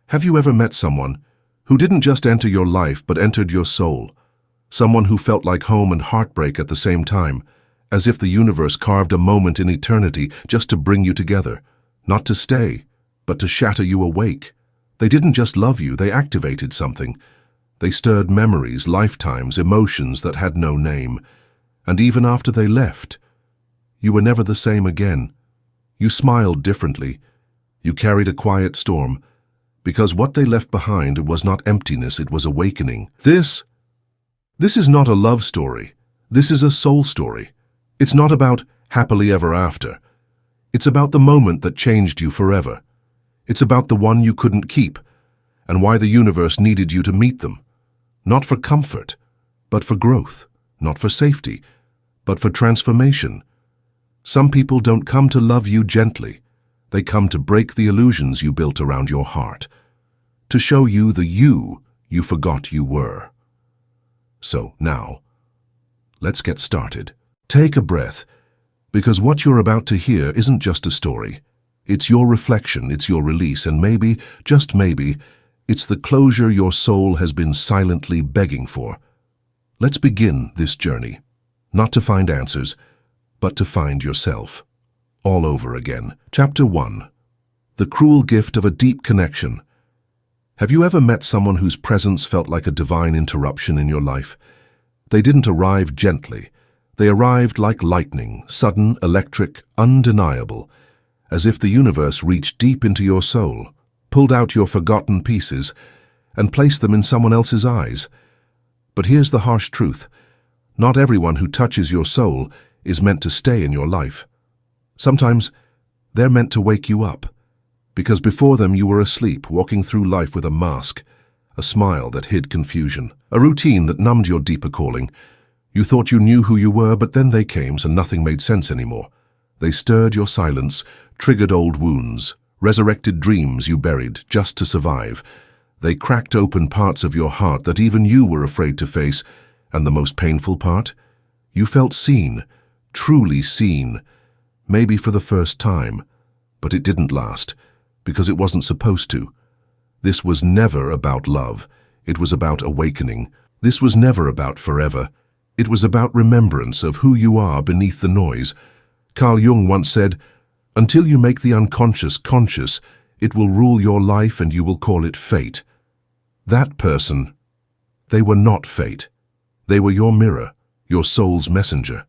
Have you ever met someone who didn't just enter your life but entered your soul? Someone who felt like home and heartbreak at the same time, as if the universe carved a moment in eternity just to bring you together, not to stay, but to shatter you awake. They didn't just love you, they activated something. They stirred memories, lifetimes, emotions that had no name. And even after they left, you were never the same again. You smiled differently. You carried a quiet storm, because what they left behind was not emptiness, it was awakening. This is not a love story. This is a soul story. It's not about happily ever after. It's about the moment that changed you forever. It's about the one you couldn't keep, and why the universe needed you to meet them. Not for comfort, but for growth. Not for safety, but for transformation. Some people don't come to love you gently. They come to break the illusions you built around your heart, to show you the you forgot you were. So now, let's get started. Take a breath, because what you're about to hear isn't just a story. It's your reflection, it's your release, and maybe, just maybe, it's the closure your soul has been silently begging for. Let's begin this journey, not to find answers, but to find yourself, all over again. Chapter 1. The cruel gift of a deep connection. Have you ever met someone whose presence felt like a divine interruption in your life? They didn't arrive gently. They arrived like lightning, sudden, electric, undeniable, as if the universe reached deep into your soul, pulled out your forgotten pieces, and placed them in someone else's eyes. But here's the harsh truth. Not everyone who touches your soul is meant to stay in your life. Sometimes they're meant to wake you up, because before them you were asleep, walking through life with a mask, a smile that hid confusion, a routine that numbed your deeper calling. You thought you knew who you were, but then they came, so nothing made sense anymore. They stirred your silence, triggered old wounds, resurrected dreams you buried just to survive. They cracked open parts of your heart that even you were afraid to face, and the most painful part? You felt seen, truly seen, maybe for the first time, but it didn't last, because it wasn't supposed to. This was never about love. It was about awakening. This was never about forever. It was about remembrance of who you are beneath the noise. Carl Jung once said, "Until you make the unconscious conscious, it will rule your life and you will call it fate." That person, they were not fate. They were your mirror, your soul's messenger.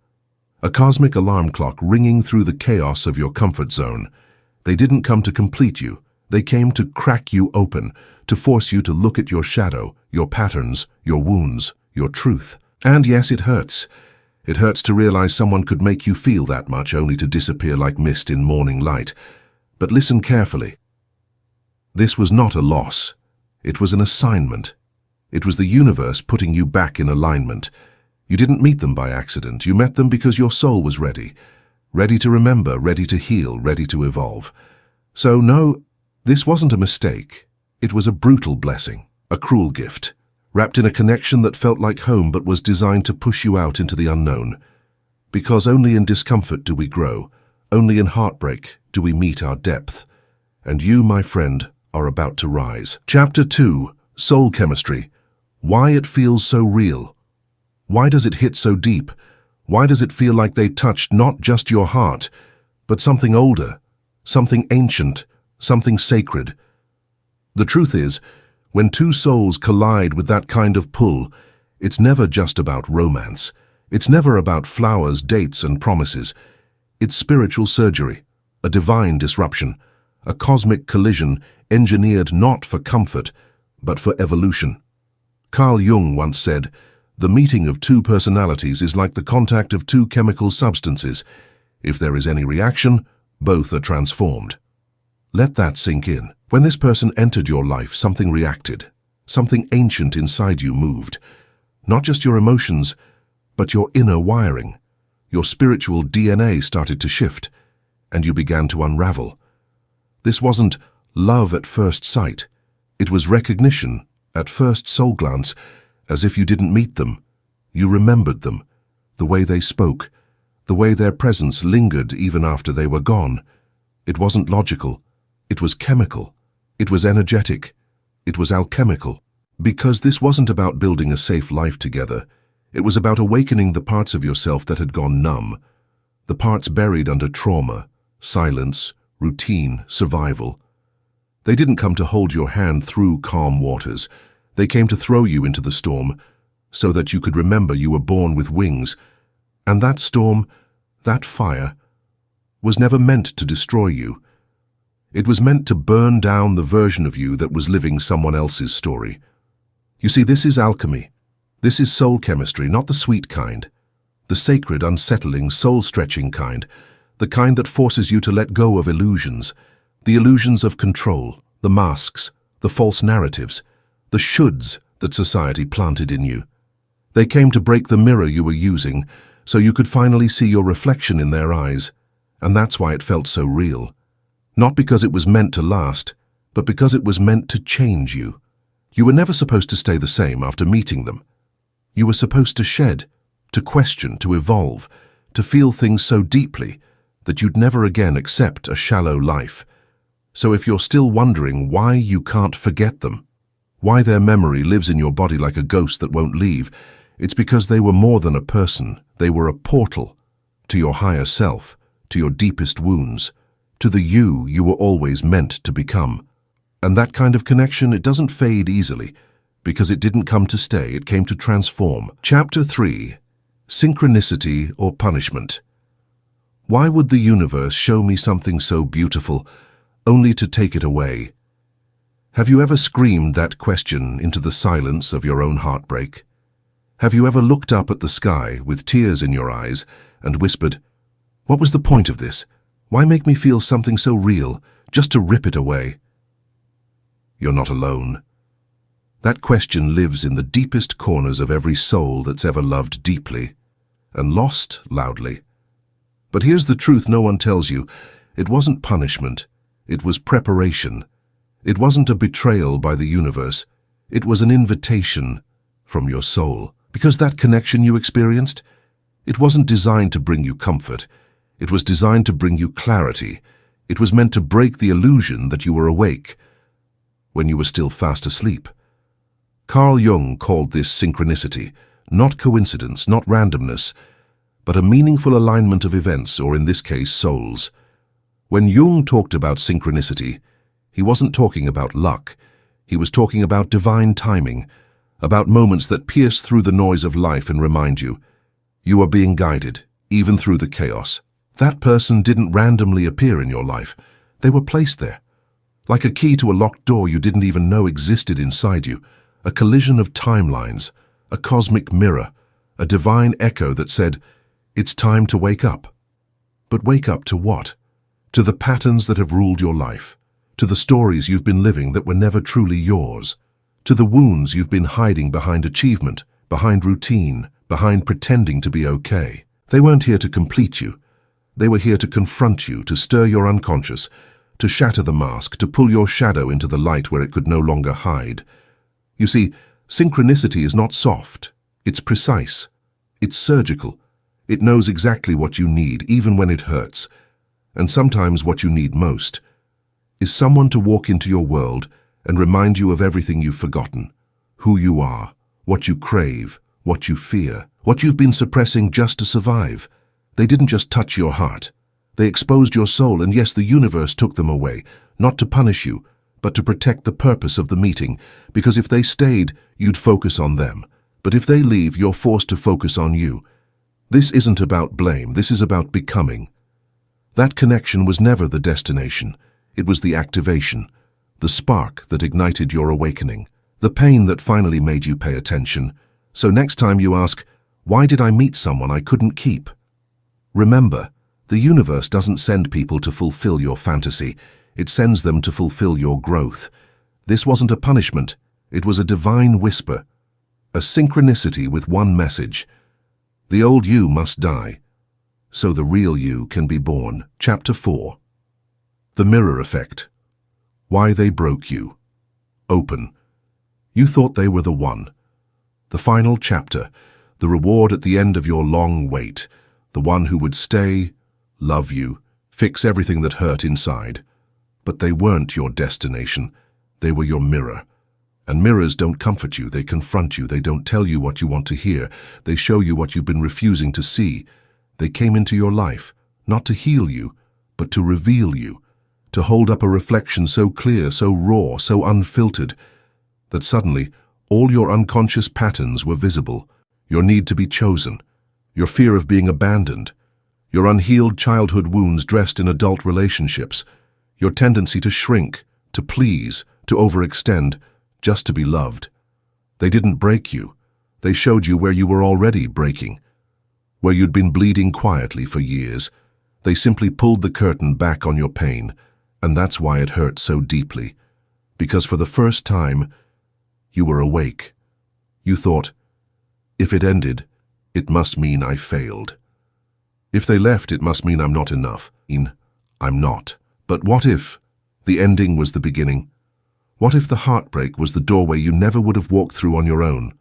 A cosmic alarm clock ringing through the chaos of your comfort zone. They didn't come to complete you. They came to crack you open, to force you to look at your shadow, your patterns, your wounds, your truth. And yes, it hurts. It hurts to realize someone could make you feel that much only to disappear like mist in morning light. But listen carefully. This was not a loss. It was an assignment. It was the universe putting you back in alignment. You didn't meet them by accident. You met them because your soul was ready. Ready to remember, ready to heal, ready to evolve. So no, this wasn't a mistake. It was a brutal blessing, a cruel gift, wrapped in a connection that felt like home but was designed to push you out into the unknown. Because only in discomfort do we grow. Only in heartbreak do we meet our depth. And you, my friend, are about to rise. Chapter 2. Soul Chemistry. Why it feels so real. Why does it hit so deep? Why does it feel like they touched not just your heart, but something older, something ancient, something sacred? The truth is, when two souls collide with that kind of pull, it's never just about romance. It's never about flowers, dates, and promises. It's spiritual surgery, a divine disruption, a cosmic collision engineered not for comfort, but for evolution. Carl Jung once said, "The meeting of two personalities is like the contact of two chemical substances. If there is any reaction, both are transformed." Let that sink in. When this person entered your life, something reacted. Something ancient inside you moved. Not just your emotions, but your inner wiring. Your spiritual DNA started to shift, and you began to unravel. This wasn't love at first sight. It was recognition, at first soul glance, as if you didn't meet them. You remembered them, the way they spoke, the way their presence lingered even after they were gone. It wasn't logical. It was chemical. It was energetic. It was alchemical. Because this wasn't about building a safe life together. It was about awakening the parts of yourself that had gone numb, the parts buried under trauma, silence, routine, survival. They didn't come to hold your hand through calm waters. They came to throw you into the storm so that you could remember you were born with wings. And that storm, that fire, was never meant to destroy you. It was meant to burn down the version of you that was living someone else's story. You see, this is alchemy. This is soul chemistry, not the sweet kind. The sacred, unsettling, soul-stretching kind. The kind that forces you to let go of illusions. The illusions of control, the masks, the false narratives, the shoulds that society planted in you. They came to break the mirror you were using so you could finally see your reflection in their eyes. And that's why it felt so real. Not because it was meant to last, but because it was meant to change you. You were never supposed to stay the same after meeting them. You were supposed to shed, to question, to evolve, to feel things so deeply that you'd never again accept a shallow life. So if you're still wondering why you can't forget them, why their memory lives in your body like a ghost that won't leave, it's because they were more than a person. They were a portal to your higher self, to your deepest wounds, to the you were always meant to become. And that kind of connection, it doesn't fade easily, because it didn't come to stay, it came to transform. Chapter 3. Synchronicity or Punishment. Why would the universe show me something so beautiful, only to take it away? Have you ever screamed that question into the silence of your own heartbreak? Have you ever looked up at the sky with tears in your eyes and whispered, "What was the point of this? Why make me feel something so real, just to rip it away?" You're not alone. That question lives in the deepest corners of every soul that's ever loved deeply and lost loudly. But here's the truth no one tells you. It wasn't punishment. It was preparation. It wasn't a betrayal by the universe. It was an invitation from your soul. Because that connection you experienced, it wasn't designed to bring you comfort. It was designed to bring you clarity. It was meant to break the illusion that you were awake when you were still fast asleep. Carl Jung called this synchronicity, not coincidence, not randomness, but a meaningful alignment of events, or in this case, souls. When Jung talked about synchronicity, he wasn't talking about luck. He was talking about divine timing, about moments that pierce through the noise of life and remind you, you are being guided, even through the chaos. That person didn't randomly appear in your life. They were placed there. Like a key to a locked door you didn't even know existed inside you, a collision of timelines, a cosmic mirror, a divine echo that said, it's time to wake up. But wake up to what? To the patterns that have ruled your life, to the stories you've been living that were never truly yours, to the wounds you've been hiding behind achievement, behind routine, behind pretending to be okay. They weren't here to complete you. They were here to confront you, to stir your unconscious, to shatter the mask, to pull your shadow into the light where it could no longer hide. You see, synchronicity is not soft. It's precise. It's surgical. It knows exactly what you need, even when it hurts. And sometimes what you need most is someone to walk into your world and remind you of everything you've forgotten, who you are, what you crave, what you fear, what you've been suppressing just to survive. They didn't just touch your heart. They exposed your soul, and yes, the universe took them away, not to punish you, but to protect the purpose of the meeting, because if they stayed, you'd focus on them. But if they leave, you're forced to focus on you. This isn't about blame, this is about becoming. That connection was never the destination. It was the activation, the spark that ignited your awakening, the pain that finally made you pay attention. So next time you ask, why did I meet someone I couldn't keep? Remember, the universe doesn't send people to fulfill your fantasy. It sends them to fulfill your growth. This wasn't a punishment. It was a divine whisper, a synchronicity with one message. The old you must die, so the real you can be born. Chapter 4. The Mirror Effect. Why they broke you. Open. You thought they were the one. The final chapter, the reward at the end of your long wait, the one who would stay, love you, fix everything that hurt inside. But they weren't your destination. They were your mirror. And mirrors don't comfort you, they confront you, they don't tell you what you want to hear, they show you what you've been refusing to see. They came into your life, not to heal you, but to reveal you, to hold up a reflection so clear, so raw, so unfiltered, that suddenly all your unconscious patterns were visible. Your need to be chosen, your fear of being abandoned, your unhealed childhood wounds dressed in adult relationships, your tendency to shrink, to please, to overextend, just to be loved. They didn't break you. They showed you where you were already breaking, where you'd been bleeding quietly for years. They simply pulled the curtain back on your pain, and that's why it hurt so deeply. Because for the first time, you were awake. You thought, if it ended, it must mean I failed. If they left, it must mean I'm not enough. I'm not. But what if the ending was the beginning? What if the heartbreak was the doorway you never would have walked through on your own?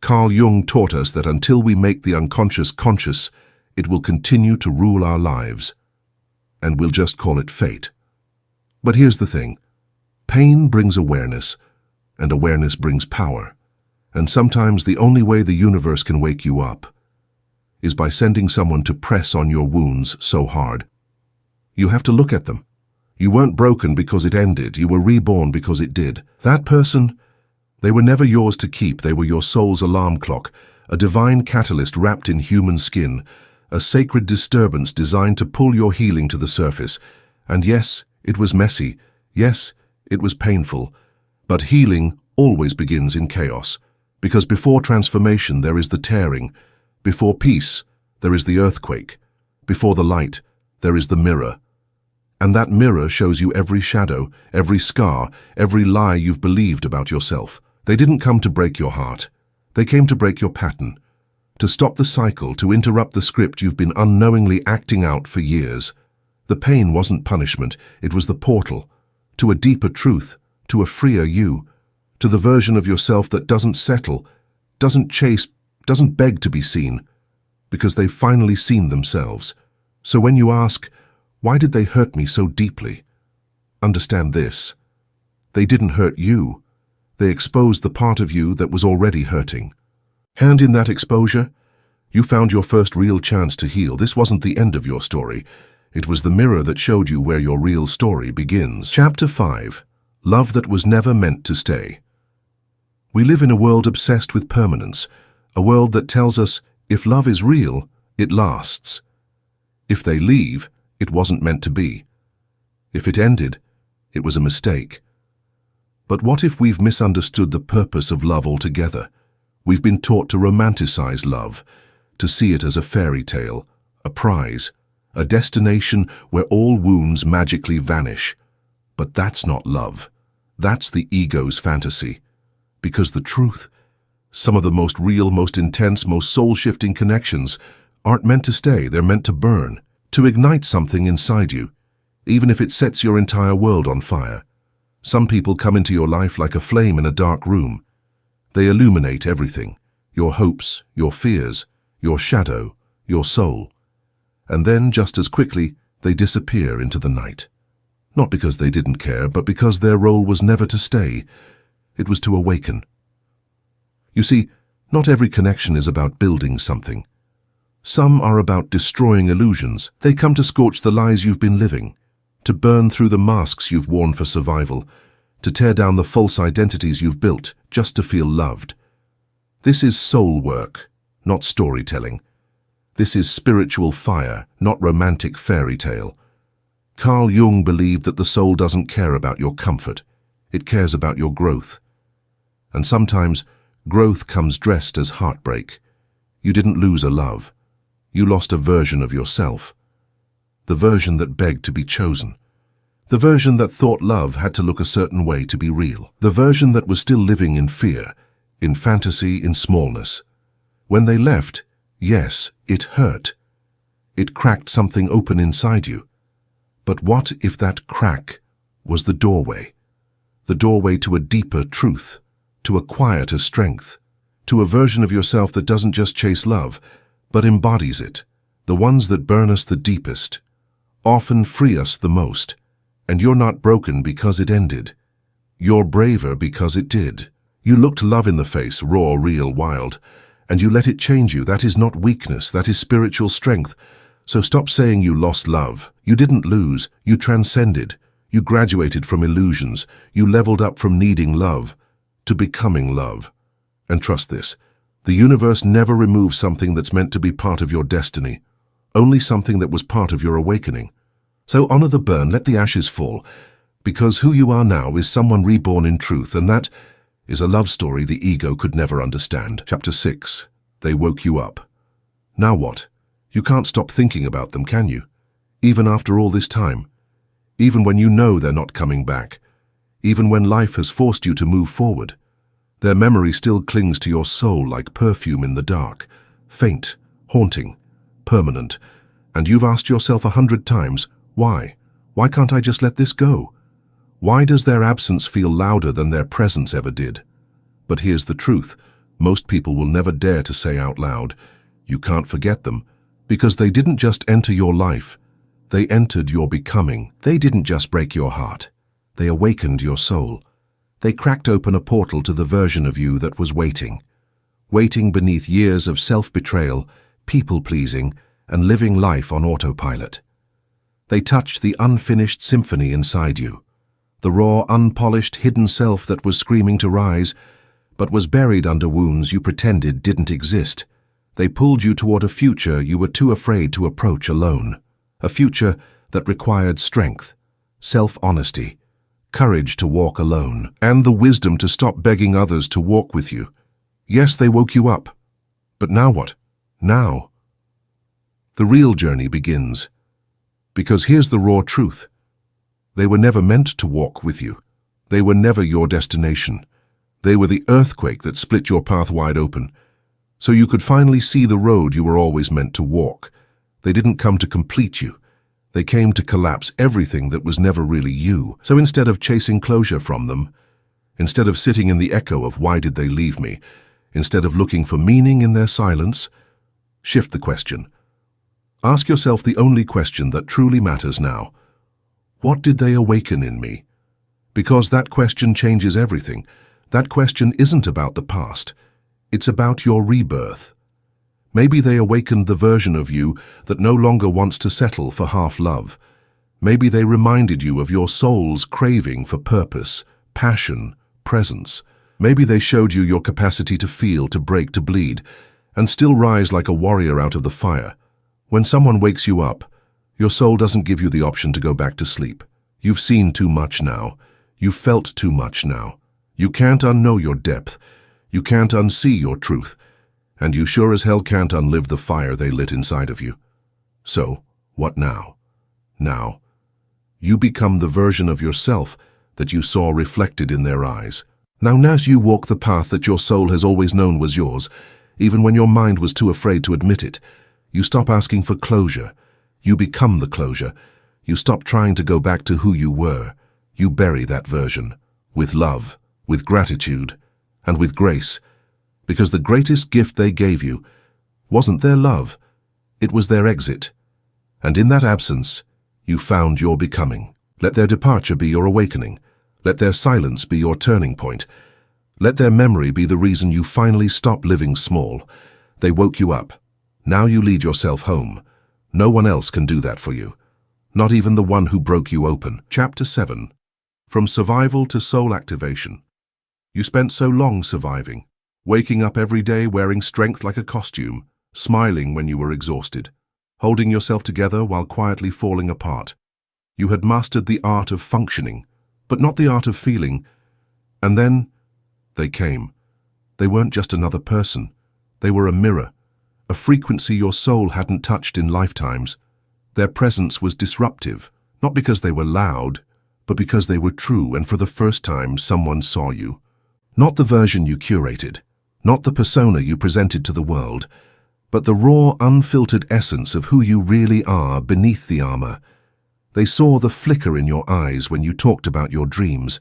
Carl Jung taught us that until we make the unconscious conscious, it will continue to rule our lives. And we'll just call it fate. But here's the thing. Pain brings awareness, and awareness brings power. And sometimes the only way the universe can wake you up is by sending someone to press on your wounds so hard. You have to look at them. You weren't broken because it ended, you were reborn because it did. That person, they were never yours to keep, they were your soul's alarm clock, a divine catalyst wrapped in human skin, a sacred disturbance designed to pull your healing to the surface. And yes, it was messy, yes, it was painful, but healing always begins in chaos, because before transformation there is the tearing, before peace there is the earthquake, before the light there is the mirror. And that mirror shows you every shadow, every scar, every lie you've believed about yourself. They didn't come to break your heart. They came to break your pattern, to stop the cycle, to interrupt the script you've been unknowingly acting out for years. The pain wasn't punishment, it was the portal, to a deeper truth, to a freer you, to the version of yourself that doesn't settle, doesn't chase, doesn't beg to be seen, because they've finally seen themselves. So when you ask, why did they hurt me so deeply? Understand this. They didn't hurt you. They exposed the part of you that was already hurting. And in that exposure, you found your first real chance to heal. This wasn't the end of your story. It was the mirror that showed you where your real story begins. Chapter 5. Love that was never meant to stay. We live in a world obsessed with permanence, a world that tells us if love is real, it lasts. If they leave, it wasn't meant to be. If it ended, it was a mistake. But what if we've misunderstood the purpose of love altogether? We've been taught to romanticize love, to see it as a fairy tale, a prize, a destination where all wounds magically vanish. But that's not love. That's the ego's fantasy. Because the truth, some of the most real, most intense, most soul-shifting connections aren't meant to stay, they're meant to burn, to ignite something inside you, even if it sets your entire world on fire. Some people come into your life like a flame in a dark room. They illuminate everything, your hopes, your fears, your shadow, your soul. And then, just as quickly, they disappear into the night. Not because they didn't care, but because their role was never to stay. It was to awaken. You see, not every connection is about building something. Some are about destroying illusions. They come to scorch the lies you've been living, to burn through the masks you've worn for survival, to tear down the false identities you've built just to feel loved. This is soul work, not storytelling. This is spiritual fire, not romantic fairy tale. Carl Jung believed that the soul doesn't care about your comfort. It cares about your growth. And sometimes, growth comes dressed as heartbreak. You didn't lose a love. You lost a version of yourself. The version that begged to be chosen. The version that thought love had to look a certain way to be real. The version that was still living in fear, in fantasy, in smallness. When they left, yes, it hurt. It cracked something open inside you. But what if that crack was the doorway? The doorway to a deeper truth, to a quieter strength, to a version of yourself that doesn't just chase love, but embodies it. The ones that burn us the deepest, often free us the most. And you're not broken because it ended. You're braver because it did. You looked love in the face, raw, real, wild, and you let it change you. That is not weakness, that is spiritual strength. So stop saying you lost love. You didn't lose, you transcended. You graduated from illusions. You leveled up from needing love to becoming love. And trust this, the universe never removes something that's meant to be part of your destiny, only something that was part of your awakening. So honor the burn, let the ashes fall, because who you are now is someone reborn in truth, and that is a love story the ego could never understand. Chapter 6. They woke you up. Now what? You can't stop thinking about them, can you? Even after all this time. Even when you know they're not coming back. Even when life has forced you to move forward. Their memory still clings to your soul like perfume in the dark. Faint, haunting, permanent. And you've asked yourself 100 times, why? Why can't I just let this go? Why does their absence feel louder than their presence ever did? But here's the truth. Most people will never dare to say out loud, you can't forget them, because they didn't just enter your life. They entered your becoming. They didn't just break your heart. They awakened your soul. They cracked open a portal to the version of you that was waiting beneath years of self-betrayal, people-pleasing, and living life on autopilot. They touched the unfinished symphony inside you, the raw, unpolished, hidden self that was screaming to rise, but was buried under wounds you pretended didn't exist. They pulled you toward a future you were too afraid to approach alone, a future that required strength, self-honesty, courage to walk alone, and the wisdom to stop begging others to walk with you. Yes, they woke you up. But now what? Now? The real journey begins. Because here's the raw truth. They were never meant to walk with you. They were never your destination. They were the earthquake that split your path wide open, so you could finally see the road you were always meant to walk. They didn't come to complete you. They came to collapse everything that was never really you. So instead of chasing closure from them, instead of sitting in the echo of why did they leave me, instead of looking for meaning in their silence, shift the question. Ask yourself the only question that truly matters now. What did they awaken in me? Because that question changes everything. That question isn't about the past. It's about your rebirth. Maybe they awakened the version of you that no longer wants to settle for half love. Maybe they reminded you of your soul's craving for purpose, passion, presence. Maybe they showed you your capacity to feel, to break, to bleed, and still rise like a warrior out of the fire. When someone wakes you up, your soul doesn't give you the option to go back to sleep. You've seen too much now. You've felt too much now. You can't unknow your depth. You can't unsee your truth. And you sure as hell can't unlive the fire they lit inside of you. So, what now? Now, you become the version of yourself that you saw reflected in their eyes. Now as you walk the path that your soul has always known was yours, even when your mind was too afraid to admit it, you stop asking for closure. You become the closure. You stop trying to go back to who you were. You bury that version, with love, with gratitude, and with grace, because the greatest gift they gave you wasn't their love, it was their exit. And in that absence, you found your becoming. Let their departure be your awakening. Let their silence be your turning point. Let their memory be the reason you finally stop living small. They woke you up. Now you lead yourself home. No one else can do that for you. Not even the one who broke you open. Chapter 7. From survival to soul activation. You spent so long surviving, waking up every day wearing strength like a costume, smiling when you were exhausted, holding yourself together while quietly falling apart. You had mastered the art of functioning, but not the art of feeling. And then they came. They weren't just another person. They were a mirror, a frequency your soul hadn't touched in lifetimes. Their presence was disruptive, not because they were loud, but because they were true, and for the first time someone saw you. Not the version you curated, not the persona you presented to the world, but the raw, unfiltered essence of who you really are beneath the armor. They saw the flicker in your eyes when you talked about your dreams.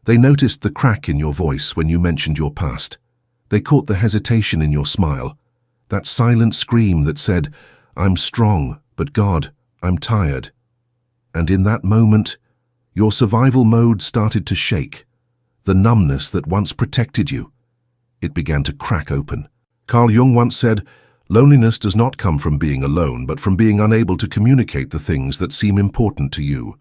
They noticed the crack in your voice when you mentioned your past. They caught the hesitation in your smile, that silent scream that said, "I'm strong, but God, I'm tired." And in that moment, your survival mode started to shake. the numbness that once protected you. It began to crack open. Carl Jung once said, "Loneliness does not come from being alone, but from being unable to communicate the things that seem important to you."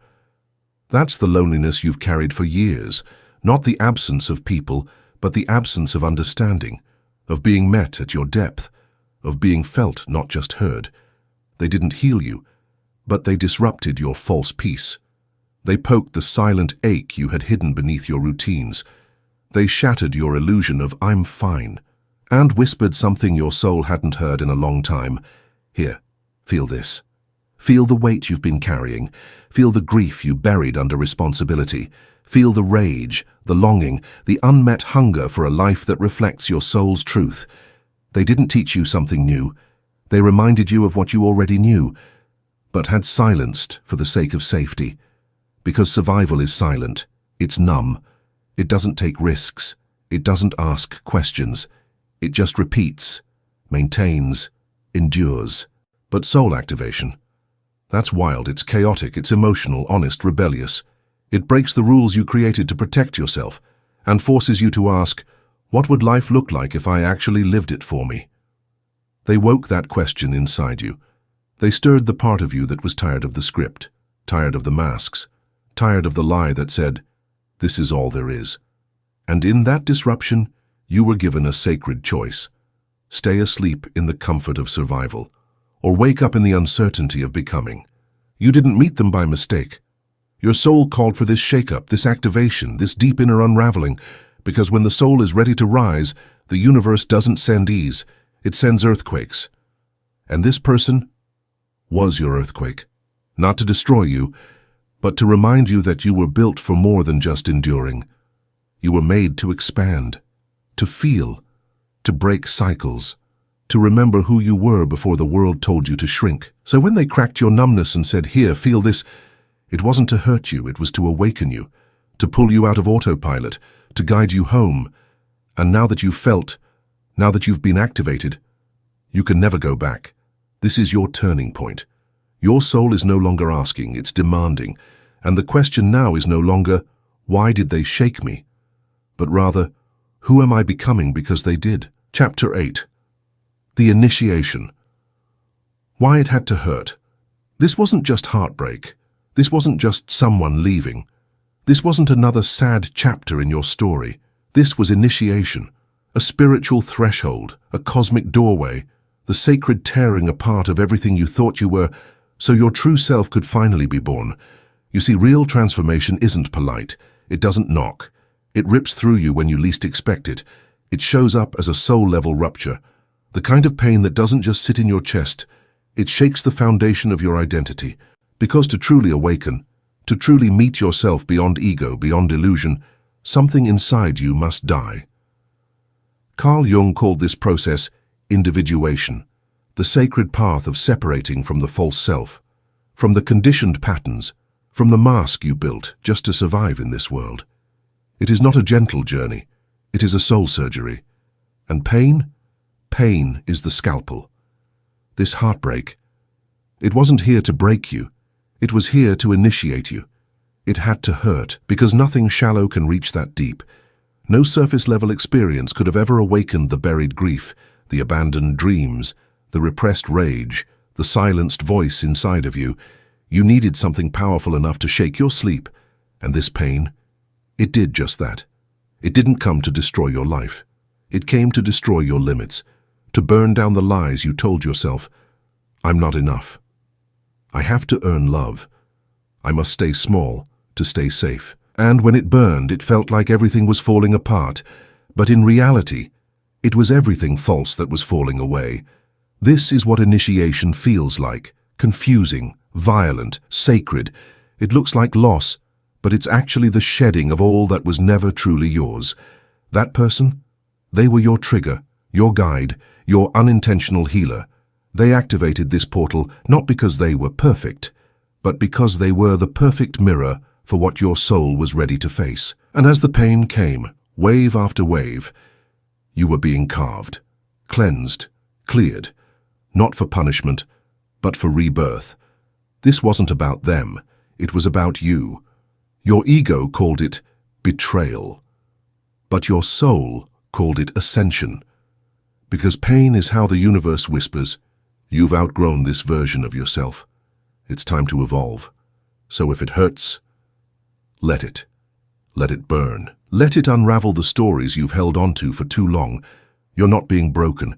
That's the loneliness you've carried for years, not the absence of people, but the absence of understanding, of being met at your depth, of being felt, not just heard. They didn't heal you, but they disrupted your false peace. They poked the silent ache you had hidden beneath your routines. They shattered your illusion of "I'm fine," and whispered something your soul hadn't heard in a long time. "Here, feel this. Feel the weight you've been carrying. Feel the grief you buried under responsibility. Feel the rage, the longing, the unmet hunger for a life that reflects your soul's truth." They didn't teach you something new. They reminded you of what you already knew, but had silenced for the sake of safety. Because survival is silent. It's numb. It doesn't take risks. It doesn't ask questions. It just repeats, maintains, endures. But soul activation, that's wild. It's chaotic. It's emotional, honest, rebellious. It breaks the rules you created to protect yourself and forces you to ask, what would life look like if I actually lived it for me? They woke that question inside you. They stirred the part of you that was tired of the script, tired of the masks, tired of the lie that said, "This is all there is." And in that disruption, you were given a sacred choice. Stay asleep in the comfort of survival, or wake up in the uncertainty of becoming. You didn't meet them by mistake. Your soul called for this shake-up, this activation, this deep inner unraveling, because when the soul is ready to rise, the universe doesn't send ease, it sends earthquakes. And this person was your earthquake, not to destroy you, but to remind you that you were built for more than just enduring. You were made to expand, to feel, to break cycles, to remember who you were before the world told you to shrink. So when they cracked your numbness and said, "Here, feel this," it wasn't to hurt you, it was to awaken you, to pull you out of autopilot, to guide you home. And now that you've felt, now that you've been activated, you can never go back. This is your turning point. Your soul is no longer asking, it's demanding. And the question now is no longer, "Why did they shake me?" but rather, "Who am I becoming because they did?" Chapter 8. The initiation. Why it had to hurt. This wasn't just heartbreak. This wasn't just someone leaving. This wasn't another sad chapter in your story. This was initiation, a spiritual threshold, a cosmic doorway, the sacred tearing apart of everything you thought you were, so your true self could finally be born. You see, real transformation isn't polite. It doesn't knock. It rips through you when you least expect it. It shows up as a soul-level rupture, the kind of pain that doesn't just sit in your chest. It shakes the foundation of your identity. Because to truly awaken, to truly meet yourself beyond ego, beyond illusion, something inside you must die. Carl Jung called this process individuation, the sacred path of separating from the false self, from the conditioned patterns, from the mask you built just to survive in this world. It is not a gentle journey. It is a soul surgery. And pain? Pain is the scalpel. This heartbreak, it wasn't here to break you. It was here to initiate you. It had to hurt, because nothing shallow can reach that deep. No surface-level experience could have ever awakened the buried grief, the abandoned dreams, the repressed rage, the silenced voice inside of you. You needed something powerful enough to shake your sleep. And this pain, it did just that. It didn't come to destroy your life. It came to destroy your limits, to burn down the lies you told yourself. "I'm not enough. I have to earn love. I must stay small to stay safe." And when it burned, it felt like everything was falling apart. But in reality, it was everything false that was falling away. This is what initiation feels like. Confusing, violent, sacred. It looks like loss, but it's actually the shedding of all that was never truly yours. That person? They were your trigger, your guide, your unintentional healer. They activated this portal not because they were perfect, but because they were the perfect mirror for what your soul was ready to face. And as the pain came, wave after wave, you were being carved, cleansed, cleared, not for punishment, but for rebirth. This wasn't about them, it was about you. Your ego called it betrayal. But your soul called it ascension. Because pain is how the universe whispers, you've outgrown this version of yourself. It's time to evolve. So if it hurts, let it. Let it burn. Let it unravel the stories you've held onto for too long. You're not being broken.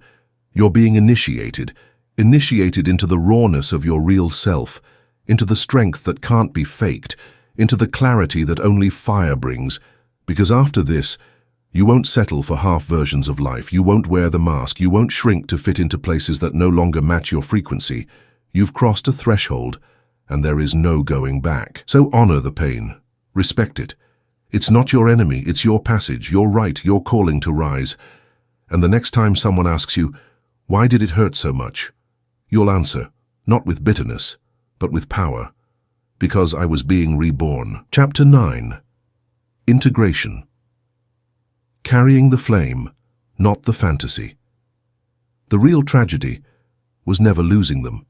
You're being initiated into the rawness of your real self, into the strength that can't be faked, into the clarity that only fire brings. Because after this, you won't settle for half versions of life. You won't wear the mask. You won't shrink to fit into places that no longer match your frequency. You've crossed a threshold, and there is no going back. So honor the pain. Respect it. It's not your enemy. It's your passage, your right, your calling to rise. And the next time someone asks you, why did it hurt so much? You'll answer, not with bitterness, but with power. Because I was being reborn. Chapter 9. Integration. Carrying the flame, not the fantasy. The real tragedy was never losing them.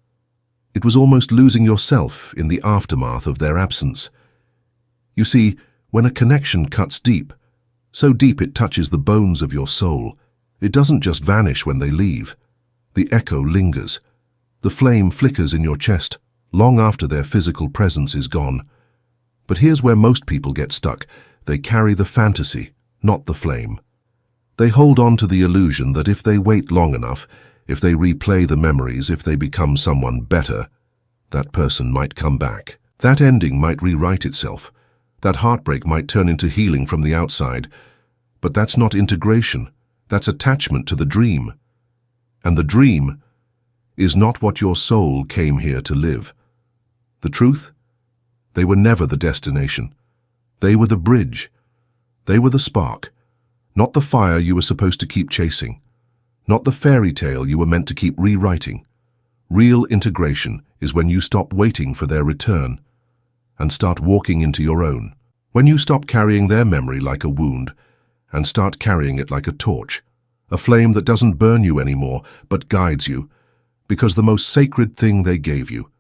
It was almost losing yourself in the aftermath of their absence. You see, when a connection cuts deep, so deep it touches the bones of your soul, it doesn't just vanish when they leave. The echo lingers. The flame flickers in your chest long after their physical presence is gone. But here's where most people get stuck. They carry the fantasy, not the flame. They hold on to the illusion that if they wait long enough, if they replay the memories, if they become someone better, that person might come back. That ending might rewrite itself. That heartbreak might turn into healing from the outside. But that's not integration. That's attachment to the dream. And the dream is not what your soul came here to live. The truth? They were never the destination. They were the bridge. They were the spark. Not the fire you were supposed to keep chasing. Not the fairy tale you were meant to keep rewriting. Real integration is when you stop waiting for their return and start walking into your own. When you stop carrying their memory like a wound and start carrying it like a torch, a flame that doesn't burn you anymore but guides you, because the most sacred thing they gave you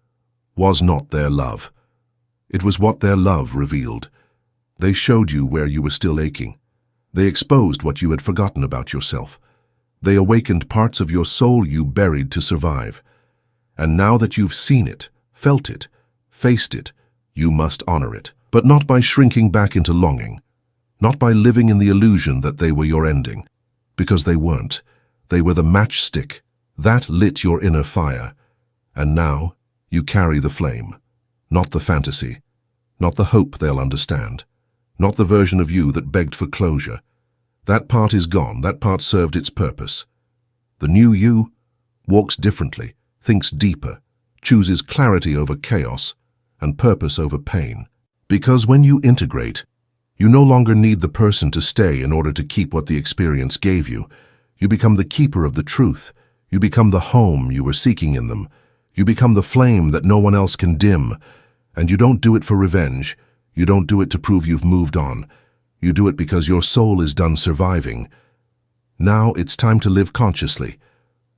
was not their love. It was what their love revealed. They showed you where you were still aching. They exposed what you had forgotten about yourself. They awakened parts of your soul you buried to survive. And now that you've seen it, felt it, faced it, you must honor it. But not by shrinking back into longing. Not by living in the illusion that they were your ending. Because they weren't. They were the matchstick. That lit your inner fire. And now, you carry the flame. Not the fantasy. Not the hope they'll understand. Not the version of you that begged for closure. That part is gone. That part served its purpose. The new you walks differently, thinks deeper, chooses clarity over chaos, and purpose over pain. Because when you integrate, you no longer need the person to stay in order to keep what the experience gave you. You become the keeper of the truth. You become the home you were seeking in them. You become the flame that no one else can dim. And you don't do it for revenge. You don't do it to prove you've moved on. You do it because your soul is done surviving. Now it's time to live consciously.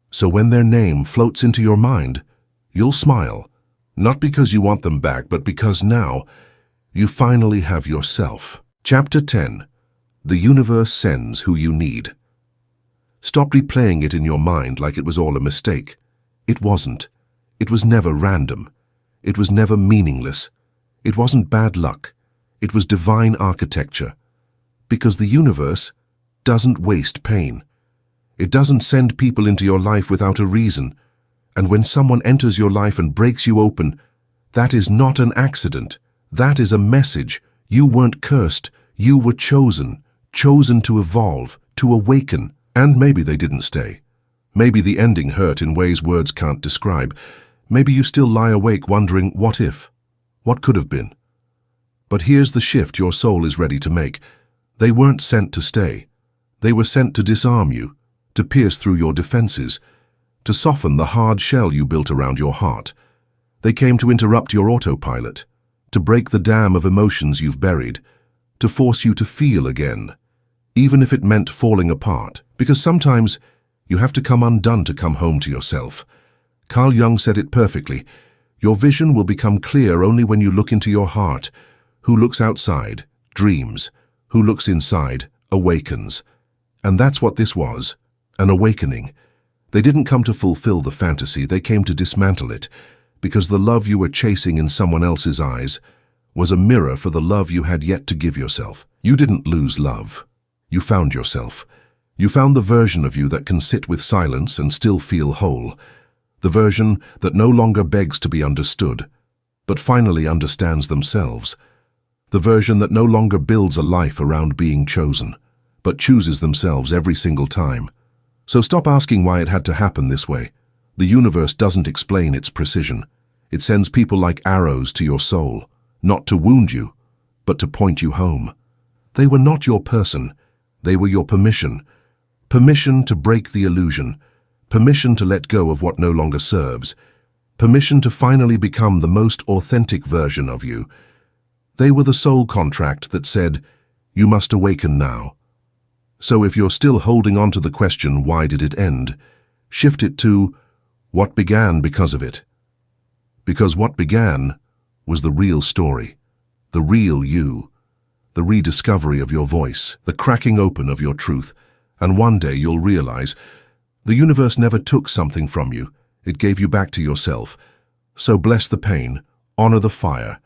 So when their name floats into your mind, you'll smile. Not because you want them back, but because now you finally have yourself. Chapter 10. The universe sends who you need. Stop replaying it in your mind like it was all a mistake. It wasn't. It was never random. It was never meaningless. It wasn't bad luck. It was divine architecture. Because the universe doesn't waste pain. It doesn't send people into your life without a reason. And when someone enters your life and breaks you open, that is not an accident. That is a message. You weren't cursed. You were chosen. Chosen to evolve, to awaken. And maybe they didn't stay. Maybe the ending hurt in ways words can't describe. Maybe you still lie awake wondering, what if? What could have been? But here's the shift your soul is ready to make. They weren't sent to stay. They were sent to disarm you, to pierce through your defenses, to soften the hard shell you built around your heart. They came to interrupt your autopilot, to break the dam of emotions you've buried, to force you to feel again, even if it meant falling apart. Because sometimes you have to come undone to come home to yourself. Carl Jung said it perfectly. Your vision will become clear only when you look into your heart. Who looks outside, dreams. Who looks inside, awakens. And that's what this was, an awakening. They didn't come to fulfill the fantasy, they came to dismantle it, because the love you were chasing in someone else's eyes was a mirror for the love you had yet to give yourself. You didn't lose love. You found yourself. You found the version of you that can sit with silence and still feel whole. The version that no longer begs to be understood, but finally understands themselves. The version that no longer builds a life around being chosen, but chooses themselves every single time. So stop asking why it had to happen this way. The universe doesn't explain its precision. It sends people like arrows to your soul, not to wound you, but to point you home. They were not your person. They were your permission. Permission to break the illusion. Permission to let go of what no longer serves. Permission to finally become the most authentic version of you. They were the soul contract that said, you must awaken now. So if you're still holding on to the question, why did it end? Shift it to, what began because of it? Because what began was the real story, the real you, the rediscovery of your voice, the cracking open of your truth. And one day you'll realize the universe never took something from you, it gave you back to yourself. So bless the pain, honor the fire,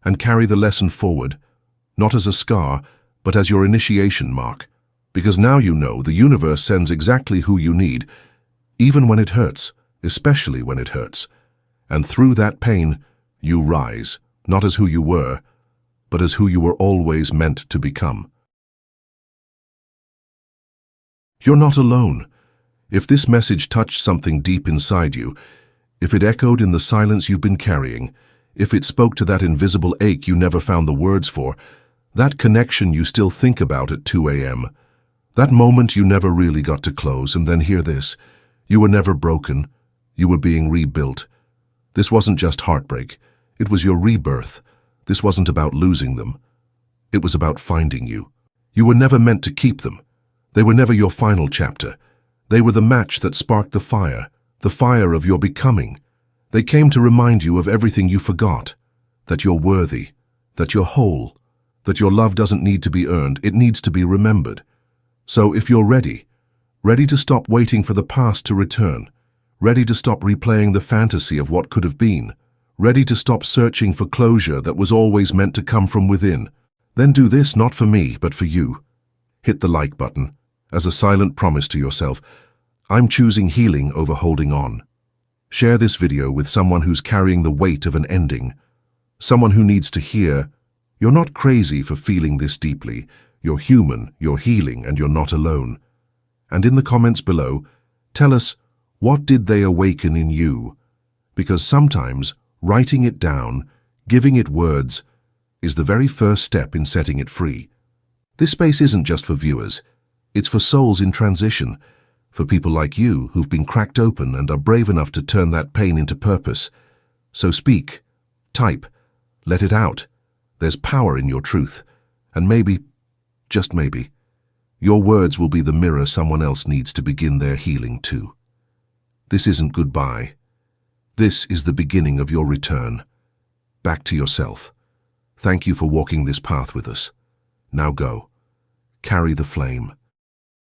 and carry the lesson forward, not as a scar, but as your initiation mark. Because now you know the universe sends exactly who you need, even when it hurts, especially when it hurts. And through that pain, you rise, not as who you were, but as who you were always meant to become. You're not alone. If this message touched something deep inside you, if it echoed in the silence you've been carrying, if it spoke to that invisible ache you never found the words for, that connection you still think about at 2 a.m., that moment you never really got to close, and then hear this. You were never broken. You were being rebuilt. This wasn't just heartbreak. It was your rebirth. This wasn't about losing them. It was about finding you. You were never meant to keep them. They were never your final chapter. They were the match that sparked the fire of your becoming. They came to remind you of everything you forgot, that you're worthy, that you're whole, that your love doesn't need to be earned, it needs to be remembered. So if you're ready to stop waiting for the past to return, ready to stop replaying the fantasy of what could have been, ready to stop searching for closure that was always meant to come from within, then do this not for me, but for you. Hit the like button, as a silent promise to yourself, I'm choosing healing over holding on. Share this video with someone who's carrying the weight of an ending, someone who needs to hear, you're not crazy for feeling this deeply. You're human, you're healing, and you're not alone. And in the comments below, tell us, what did they awaken in you? Because sometimes writing it down, giving it words, is the very first step in setting it free. This space isn't just for viewers. It's for souls in transition, for people like you who've been cracked open and are brave enough to turn that pain into purpose. So speak, type, let it out. There's power in your truth, and maybe, just maybe, your words will be the mirror someone else needs to begin their healing too. This isn't goodbye. This is the beginning of your return. Back to yourself. Thank you for walking this path with us. Now go. Carry the flame.